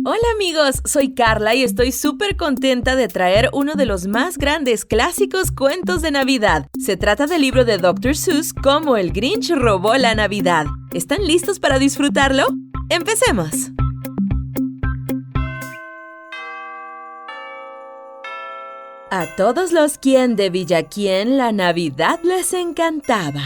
Hola amigos, soy Carla y estoy súper contenta de traer uno de los más grandes clásicos cuentos de Navidad. Se trata del libro de Dr. Seuss, Cómo el Grinch robó la Navidad. ¿Están listos para disfrutarlo? ¡Empecemos! A todos los quien de Villaquién la Navidad les encantaba.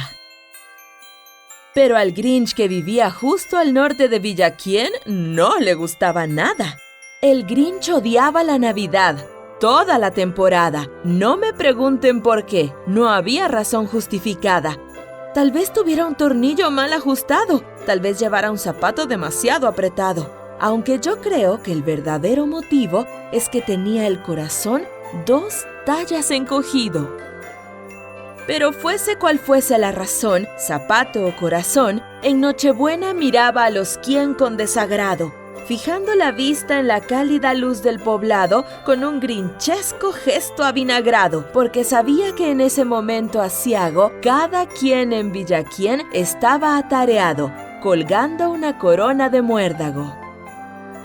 Pero al Grinch, que vivía justo al norte de Villaquién, no le gustaba nada. El Grinch odiaba la Navidad, toda la temporada. No me pregunten por qué, no había razón justificada. Tal vez tuviera un tornillo mal ajustado, tal vez llevara un zapato demasiado apretado. Aunque yo creo que el verdadero motivo es que tenía el corazón 2 tallas encogido. Pero fuese cual fuese la razón, zapato o corazón, en Nochebuena miraba a los quien con desagrado, fijando la vista en la cálida luz del poblado con un grinchesco gesto avinagrado, porque sabía que en ese momento aciago cada quien en Villaquién estaba atareado, colgando una corona de muérdago.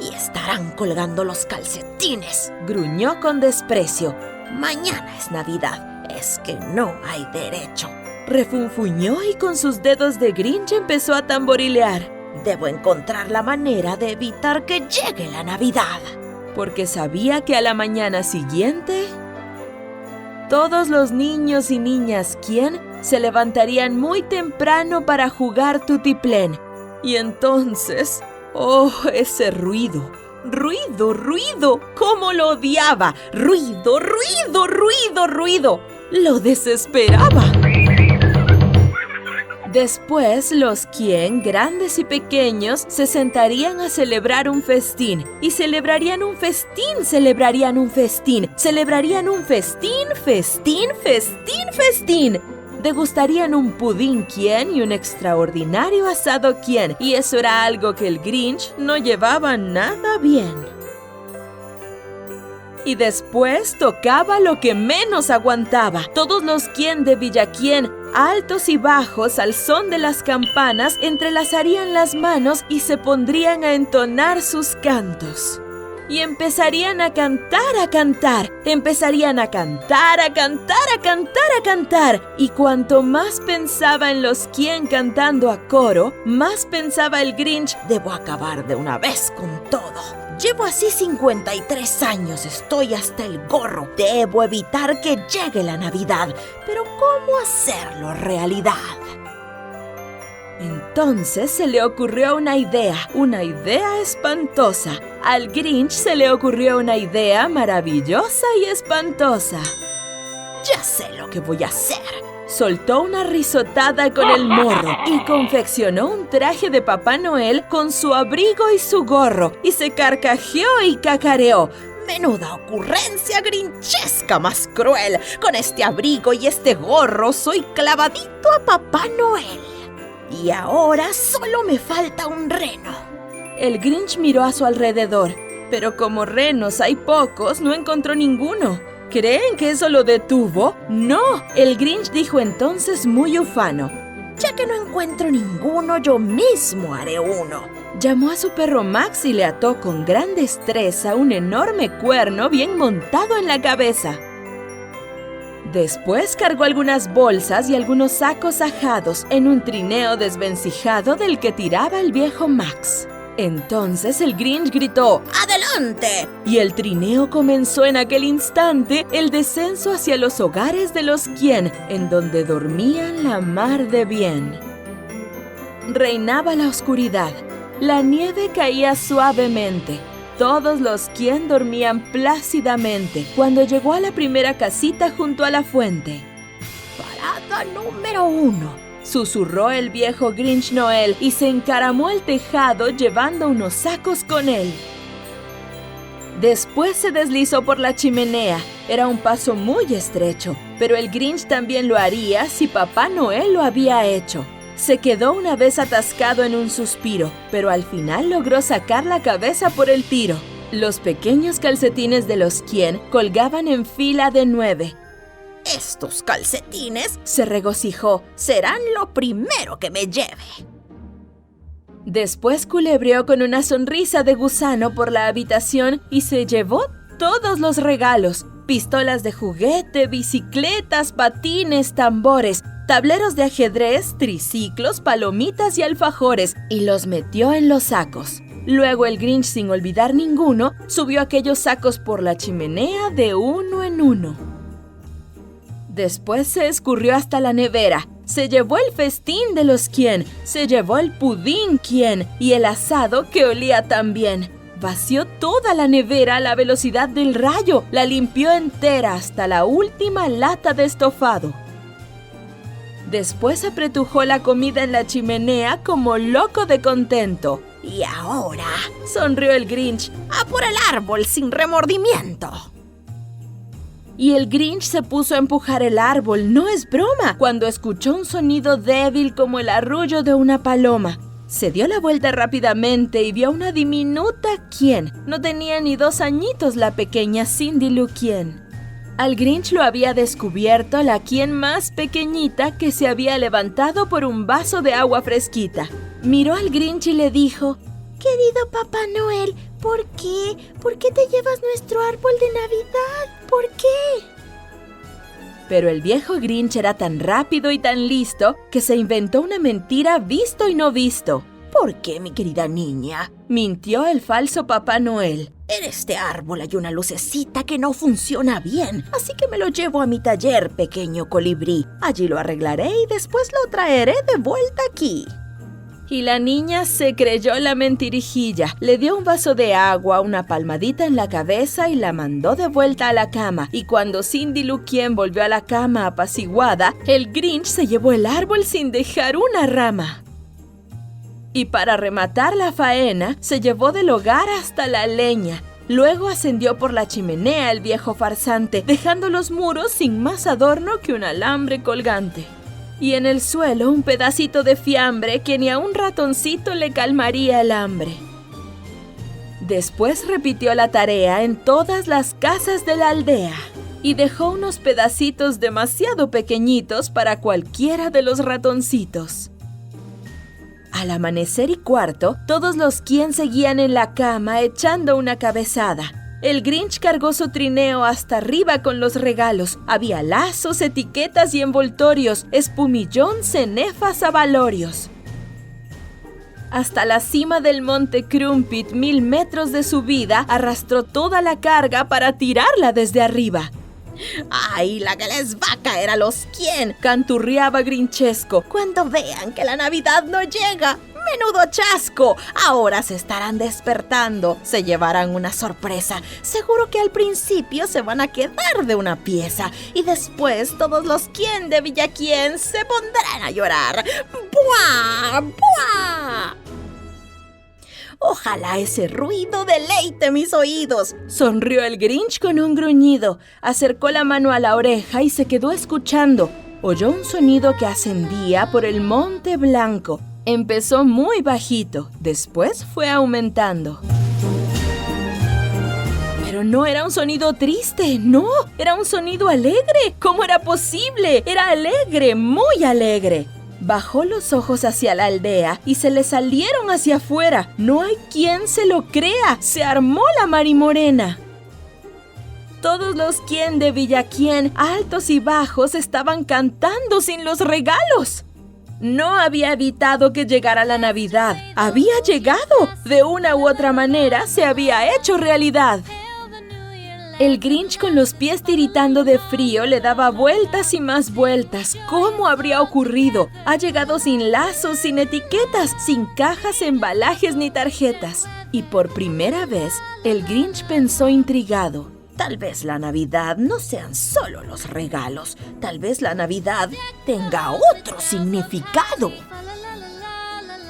«Y estarán colgando los calcetines», gruñó con desprecio. «Mañana es Navidad. Es que no hay derecho». Refunfuñó y con sus dedos de Grinch empezó a tamborilear. «Debo encontrar la manera de evitar que llegue la Navidad». Porque sabía que a la mañana siguiente, todos los niños y niñas quien se levantarían muy temprano para jugar tutiplén. Y entonces, ¡oh, ese ruido! ¡Ruido, ruido! ¡Cómo lo odiaba! ¡Ruido, ruido, ruido, ruido! ¡Lo desesperaba! Después, los quien, grandes y pequeños, se sentarían a celebrar un festín. Y celebrarían un festín, celebrarían un festín, celebrarían un festín, festín, festín, festín. Degustarían un pudín quien y un extraordinario asado quien. Y eso era algo que el Grinch no llevaba nada bien. Y después tocaba lo que menos aguantaba. Todos los quien de Villaquién, altos y bajos, al son de las campanas, entrelazarían las manos y se pondrían a entonar sus cantos. Y empezarían a cantar, empezarían a cantar, a cantar, a cantar, a cantar. Y cuanto más pensaba en los quien cantando a coro, más pensaba el Grinch: «Debo acabar de una vez con todo. Llevo así 53 años, estoy hasta el gorro. Debo evitar que llegue la Navidad. Pero ¿cómo hacerlo realidad?» Entonces se le ocurrió una idea espantosa. Al Grinch se le ocurrió una idea maravillosa y espantosa. «Ya sé lo que voy a hacer». Soltó una risotada con el morro y confeccionó un traje de Papá Noel con su abrigo y su gorro, y se carcajeó y cacareó. «Menuda ocurrencia grinchesca más cruel. Con este abrigo y este gorro soy clavadito a Papá Noel. Y ahora solo me falta un reno». El Grinch miró a su alrededor, pero como renos hay pocos, no encontró ninguno. ¿Creen que eso lo detuvo? ¡No! El Grinch dijo entonces muy ufano: «Ya que no encuentro ninguno, yo mismo haré uno». Llamó a su perro Max y le ató con gran destreza un enorme cuerno bien montado en la cabeza. Después cargó algunas bolsas y algunos sacos ajados en un trineo desvencijado del que tiraba el viejo Max. Entonces el Grinch gritó: «¡Adelante!» Y el trineo comenzó en aquel instante el descenso hacia los hogares de los quien, en donde dormían la mar de bien. Reinaba la oscuridad. La nieve caía suavemente. Todos los quien dormían plácidamente cuando llegó a la primera casita junto a la fuente. «Parada número 1», susurró el viejo Grinch Noel y se encaramó al tejado llevando unos sacos con él. Después se deslizó por la chimenea. Era un paso muy estrecho, pero el Grinch también lo haría si Papá Noel lo había hecho. Se quedó una vez atascado en un suspiro, pero al final logró sacar la cabeza por el tiro. Los pequeños calcetines de los quien colgaban en fila de 9. «Estos calcetines», se regocijó, «serán lo primero que me lleve». Después culebreó con una sonrisa de gusano por la habitación y se llevó todos los regalos: pistolas de juguete, bicicletas, patines, tambores, tableros de ajedrez, triciclos, palomitas y alfajores, y los metió en los sacos. Luego el Grinch, sin olvidar ninguno, subió aquellos sacos por la chimenea de uno en uno. Después se escurrió hasta la nevera. Se llevó el festín de los Quién, se llevó el pudín Quién y el asado que olía tan bien. Vació toda la nevera a la velocidad del rayo, la limpió entera hasta la última lata de estofado. Después apretujó la comida en la chimenea como loco de contento. Y ahora, Sonrió el Grinch. a por el árbol sin remordimiento. Y el Grinch se puso a empujar el árbol, no es broma, cuando escuchó un sonido débil como el arrullo de una paloma. Se dio la vuelta rápidamente y vio a una diminuta Quién. No tenía ni 2 añitos la pequeña Cindy Lou Quién. Al Grinch lo había descubierto la Quién más pequeñita que se había levantado por un vaso de agua fresquita. Miró al Grinch y le dijo: Querido Papá Noel, ¿por qué? ¿Por qué te llevas nuestro árbol de Navidad? ¿Por qué? Pero el viejo Grinch era tan rápido y tan listo que se inventó una mentira visto y no visto. ¿Por qué, mi querida niña? Mintió el falso Papá Noel. En este árbol hay una lucecita que no funciona bien, así que me lo llevo a mi taller, pequeño colibrí. Allí lo arreglaré y después lo traeré de vuelta aquí. Y la niña se creyó la mentirijilla. Le dio un vaso de agua, una palmadita en la cabeza y la mandó de vuelta a la cama. Y cuando Cindy Lou Quién volvió a la cama apaciguada, el Grinch se llevó el árbol sin dejar una rama. Y para rematar la faena, se llevó del hogar hasta la leña. Luego ascendió por la chimenea el viejo farsante, dejando los muros sin más adorno que un alambre colgante. Y en el suelo un pedacito de fiambre que ni a un ratoncito le calmaría el hambre. Después repitió la tarea en todas las casas de la aldea y dejó unos pedacitos demasiado pequeñitos para cualquiera de los ratoncitos. Al amanecer y cuarto, todos los Quién seguían en la cama echando una cabezada. El Grinch cargó su trineo hasta arriba con los regalos. Había lazos, etiquetas y envoltorios, espumillón, cenefas, abalorios. Hasta la cima del monte Crumpit, 1000 metros de subida, arrastró toda la carga para tirarla desde arriba. ¡Ay, la que les va a caer a los Quién! Canturreaba grinchesco. Cuando vean que la Navidad no llega. ¡Menudo chasco! Ahora se estarán despertando. Se llevarán una sorpresa. Seguro que al principio se van a quedar de una pieza. Y después todos los Quién de Villa Quién se pondrán a llorar. ¡Buah! ¡Buah! Ojalá ese ruido deleite mis oídos. Sonrió el Grinch con un gruñido. Acercó la mano a la oreja y se quedó escuchando. Oyó un sonido que ascendía por el monte blanco. Empezó muy bajito, después fue aumentando. Pero no era un sonido triste, no, era un sonido alegre. ¿Cómo era posible? Era alegre, muy alegre. Bajó los ojos hacia la aldea y se le salieron hacia afuera. No hay quien se lo crea, se armó la marimorena. Todos los Quién de Villa Quién, altos y bajos, estaban cantando sin los regalos. No había evitado que llegara la Navidad. Había llegado. De una u otra manera se había hecho realidad. El Grinch, con los pies tiritando de frío, le daba vueltas y más vueltas. ¿Cómo habría ocurrido? Ha llegado sin lazos, sin etiquetas, sin cajas, embalajes ni tarjetas. Y por primera vez, el Grinch pensó intrigado. Tal vez la Navidad no sean solo los regalos. Tal vez la Navidad tenga otro significado.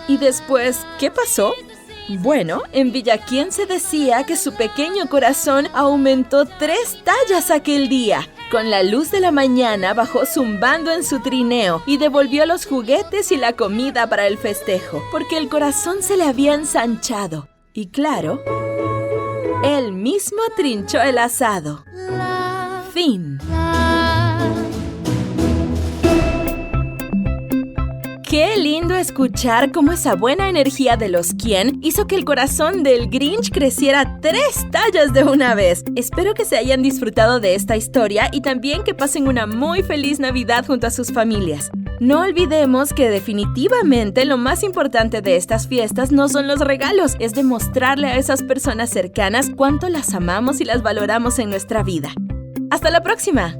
¿Y después qué pasó? Bueno, en Villa Quién se decía que su pequeño corazón aumentó 3 tallas aquel día. Con la luz de la mañana bajó zumbando en su trineo y devolvió los juguetes y la comida para el festejo, porque el corazón se le había ensanchado. Y claro, él mismo trinchó el asado. Fin. Qué lindo escuchar cómo esa buena energía de los Quién hizo que el corazón del Grinch creciera 3 tallas de una vez. Espero que se hayan disfrutado de esta historia y también que pasen una muy feliz Navidad junto a sus familias. No olvidemos que definitivamente lo más importante de estas fiestas no son los regalos, es demostrarle a esas personas cercanas cuánto las amamos y las valoramos en nuestra vida. ¡Hasta la próxima!